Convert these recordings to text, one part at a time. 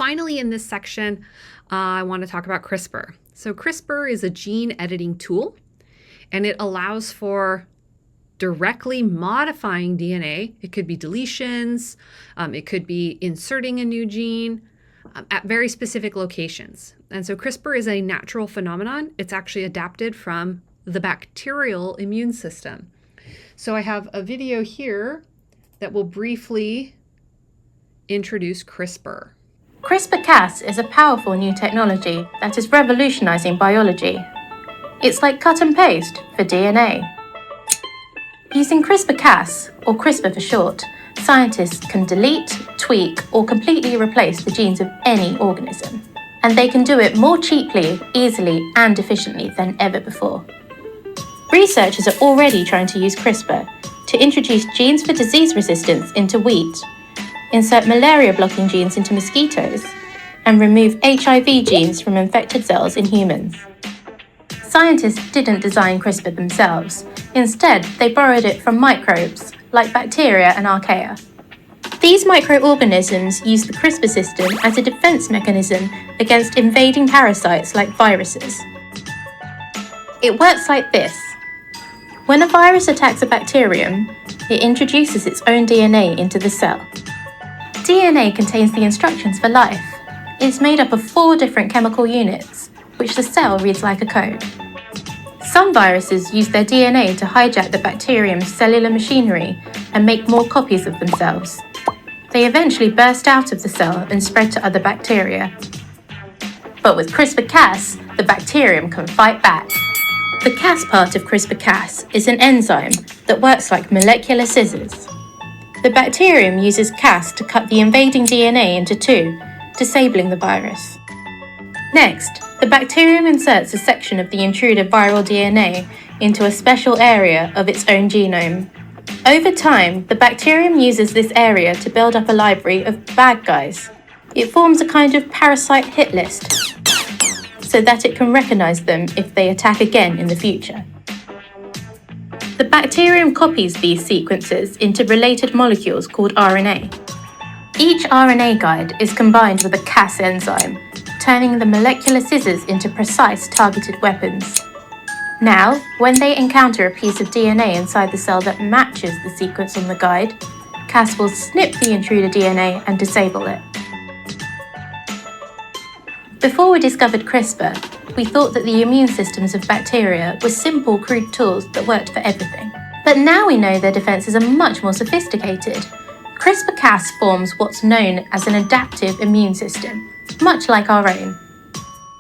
finally, in this section, I want to talk about CRISPR. So CRISPR is a gene editing tool, and it allows for directly modifying DNA. It could be deletions, it could be inserting a new gene at very specific locations. And so CRISPR is a natural phenomenon. It's actually adapted from the bacterial immune system. So I have a video here that will briefly introduce CRISPR. CRISPR-Cas is a powerful new technology that is revolutionizing biology. It's like cut and paste for DNA. Using CRISPR-Cas, or CRISPR for short, scientists can delete, tweak, or completely replace the genes of any organism. And they can do it more cheaply, easily, and efficiently than ever before. Researchers are already trying to use CRISPR to introduce genes for disease resistance into wheat, insert malaria-blocking genes into mosquitoes, and remove HIV genes from infected cells in humans. Scientists didn't design CRISPR themselves. Instead, they borrowed it from microbes, like bacteria and archaea. These microorganisms use the CRISPR system as a defense mechanism against invading parasites like viruses. It works like this. When a virus attacks a bacterium, it introduces its own DNA into the cell. DNA contains the instructions for life. It's made up of 4 different chemical units, which the cell reads like a code. Some viruses use their DNA to hijack the bacterium's cellular machinery and make more copies of themselves. They eventually burst out of the cell and spread to other bacteria. But with CRISPR-Cas, the bacterium can fight back. The Cas part of CRISPR-Cas is an enzyme that works like molecular scissors. The bacterium uses Cas to cut the invading DNA into 2, disabling the virus. Next, the bacterium inserts a section of the intruder viral DNA into a special area of its own genome. Over time, the bacterium uses this area to build up a library of bad guys. It forms a kind of parasite hit list, so that it can recognize them if they attack again in the future. The bacterium copies these sequences into related molecules called RNA. Each RNA guide is combined with a Cas enzyme, turning the molecular scissors into precise targeted weapons. Now, when they encounter a piece of DNA inside the cell that matches the sequence on the guide, Cas will snip the intruder DNA and disable it. Before we discovered CRISPR, we thought that the immune systems of bacteria were simple, crude tools that worked for everything. But now we know their defenses are much more sophisticated. CRISPR-Cas forms what's known as an adaptive immune system, much like our own.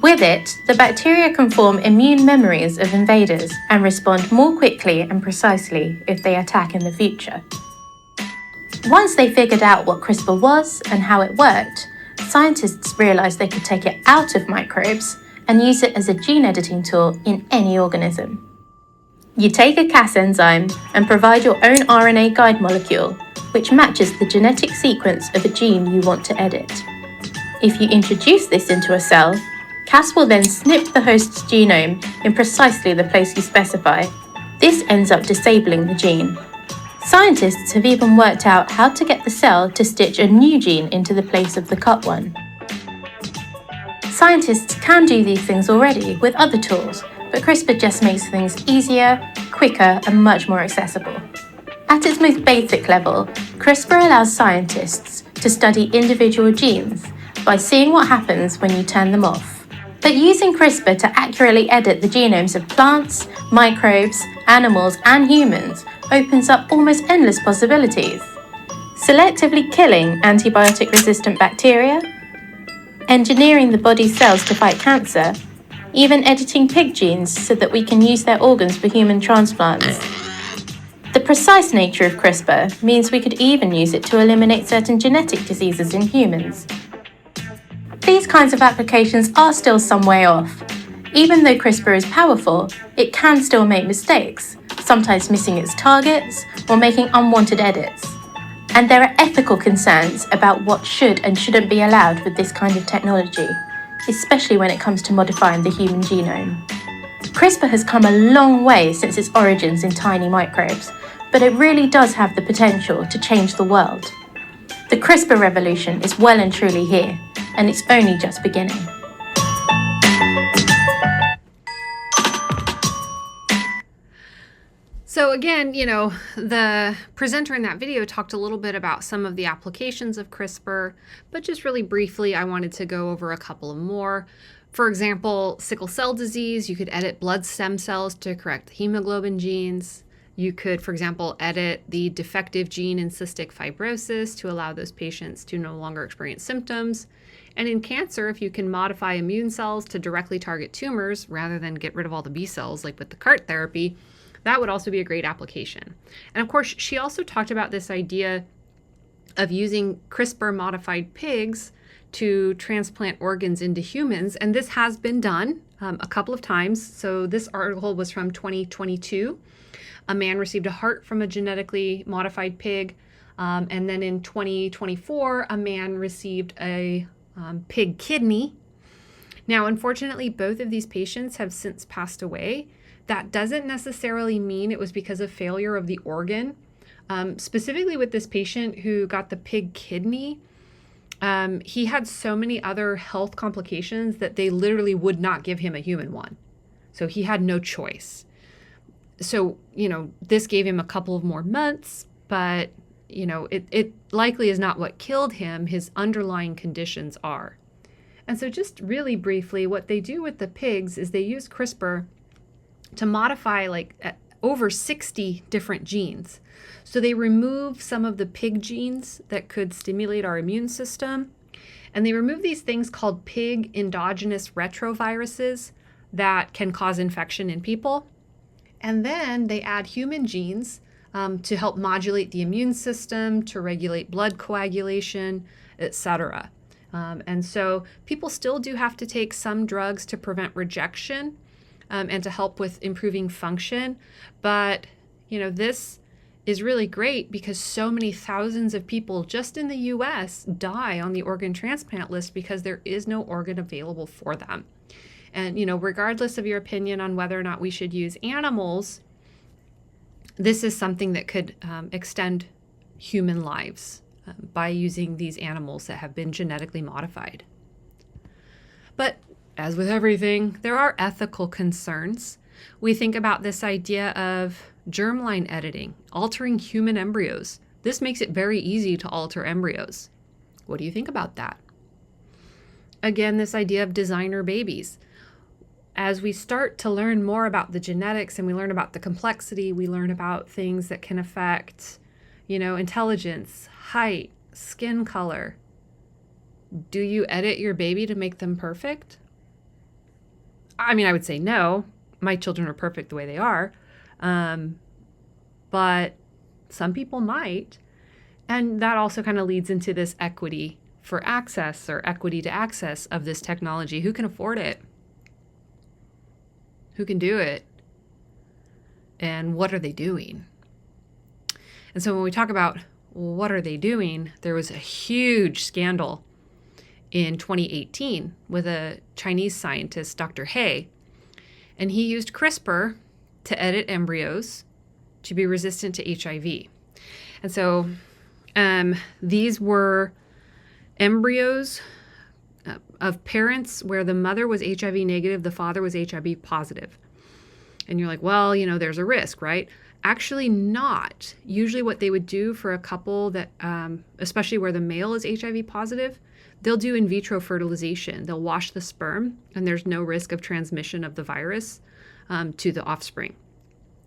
With it, the bacteria can form immune memories of invaders and respond more quickly and precisely if they attack in the future. Once they figured out what CRISPR was and how it worked, scientists realized they could take it out of microbes and use it as a gene editing tool in any organism. You take a Cas enzyme and provide your own RNA guide molecule, which matches the genetic sequence of a gene you want to edit. If you introduce this into a cell, Cas will then snip the host's genome in precisely the place you specify. This ends up disabling the gene. Scientists have even worked out how to get the cell to stitch a new gene into the place of the cut one. Scientists can do these things already with other tools, but CRISPR just makes things easier, quicker, and much more accessible. At its most basic level, CRISPR allows scientists to study individual genes by seeing what happens when you turn them off. But using CRISPR to accurately edit the genomes of plants, microbes, animals, and humans opens up almost endless possibilities. Selectively killing antibiotic-resistant bacteria, engineering the body's cells to fight cancer, even editing pig genes so that we can use their organs for human transplants. The precise nature of CRISPR means we could even use it to eliminate certain genetic diseases in humans. These kinds of applications are still some way off. Even though CRISPR is powerful, it can still make mistakes, sometimes missing its targets or making unwanted edits. And there are ethical concerns about what should and shouldn't be allowed with this kind of technology, especially when it comes to modifying the human genome. CRISPR has come a long way since its origins in tiny microbes, but it really does have the potential to change the world. The CRISPR revolution is well and truly here, and it's only just beginning. So again, the presenter in that video talked a little bit about some of the applications of CRISPR, but just really briefly, I wanted to go over a couple of more. For example, sickle cell disease, you could edit blood stem cells to correct hemoglobin genes. You could, for example, edit the defective gene in cystic fibrosis to allow those patients to no longer experience symptoms. And in cancer, if you can modify immune cells to directly target tumors rather than get rid of all the B cells, like with the CART therapy, that would also be a great application. And of course, she also talked about this idea of using CRISPR-modified pigs to transplant organs into humans. And this has been done a couple of times. So this article was from 2022. A man received a heart from a genetically modified pig. And then in 2024, a man received a pig kidney. Now, unfortunately, both of these patients have since passed away. That doesn't necessarily mean it was because of failure of the organ. Specifically with this patient who got the pig kidney, he had so many other health complications that they literally would not give him a human one. So he had no choice. So, this gave him a couple of more months, but, it likely is not what killed him. His underlying conditions are. And so just really briefly, what they do with the pigs is they use CRISPR to modify over 60 different genes. So they remove some of the pig genes that could stimulate our immune system, and they remove these things called pig endogenous retroviruses that can cause infection in people. And then they add human genes to help modulate the immune system, to regulate blood coagulation, etc. And so people still do have to take some drugs to prevent rejection, and to help with improving function. But, this is really great because so many thousands of people just in the US die on the organ transplant list because there is no organ available for them. And, regardless of your opinion on whether or not we should use animals, this is something that could extend human lives by using these animals that have been genetically modified. But as with everything, there are ethical concerns. We think about this idea of germline editing, altering human embryos. This makes it very easy to alter embryos. What do you think about that? Again, this idea of designer babies. As we start to learn more about the genetics and we learn about the complexity, we learn about things that can affect, intelligence, height, skin color. Do you edit your baby to make them perfect? I would say no. My children are perfect the way they are. But some people might. And that also kind of leads into this equity for access or equity to access of this technology. Who can afford it? Who can do it? And what are they doing? And so when we talk about what are they doing, there was a huge scandal in 2018 with a Chinese scientist, Dr. He, and he used CRISPR to edit embryos to be resistant to HIV. And so these were embryos of parents where the mother was HIV negative, the father was HIV positive. And you're like, well, there's a risk, right? Actually not. Usually what they would do for a couple that, especially where the male is HIV positive, they'll do in vitro fertilization. They'll wash the sperm, and there's no risk of transmission of the virus to the offspring.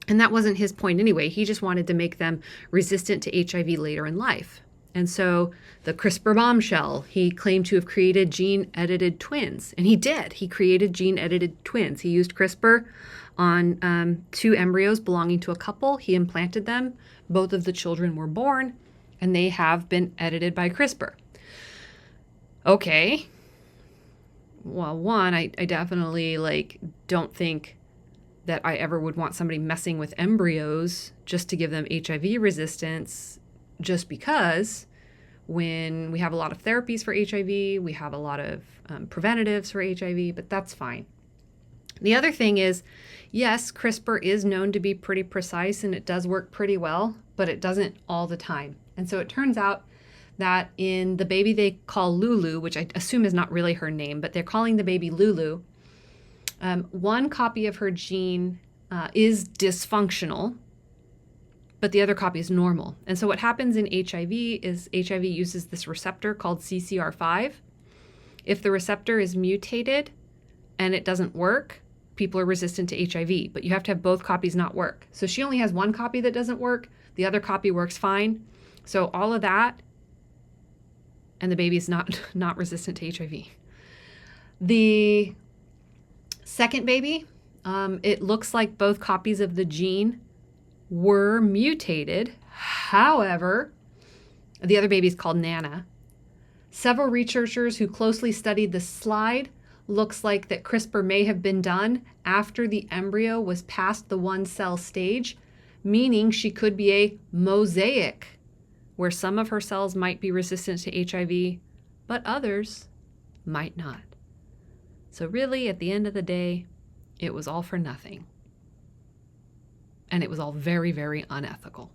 And that wasn't his point anyway. He just wanted to make them resistant to HIV later in life. And so the CRISPR bombshell, he claimed to have created gene-edited twins. And he did. He created gene-edited twins. He used CRISPR on 2 embryos belonging to a couple. He implanted them. Both of the children were born, and they have been edited by CRISPR. Okay. Well, one, I definitely don't think that I ever would want somebody messing with embryos just to give them HIV resistance, just because when we have a lot of therapies for HIV, we have a lot of preventatives for HIV, but that's fine. The other thing is, yes, CRISPR is known to be pretty precise and it does work pretty well, but it doesn't all the time. And so it turns out that in the baby they call Lulu, which I assume is not really her name, but they're calling the baby Lulu, one copy of her gene is dysfunctional, but the other copy is normal. And so what happens in HIV is HIV uses this receptor called CCR5. If the receptor is mutated and it doesn't work, people are resistant to HIV, but you have to have both copies not work. So she only has one copy that doesn't work. The other copy works fine. So all of that, and the baby's not resistant to HIV. The second baby, it looks like both copies of the gene were mutated. However, the other baby is called Nana. Several researchers who closely studied the slide looks like that CRISPR may have been done after the embryo was past the one-cell stage, meaning she could be a mosaic, where some of her cells might be resistant to HIV, but others might not. So really, at the end of the day, it was all for nothing. And it was all very, very unethical.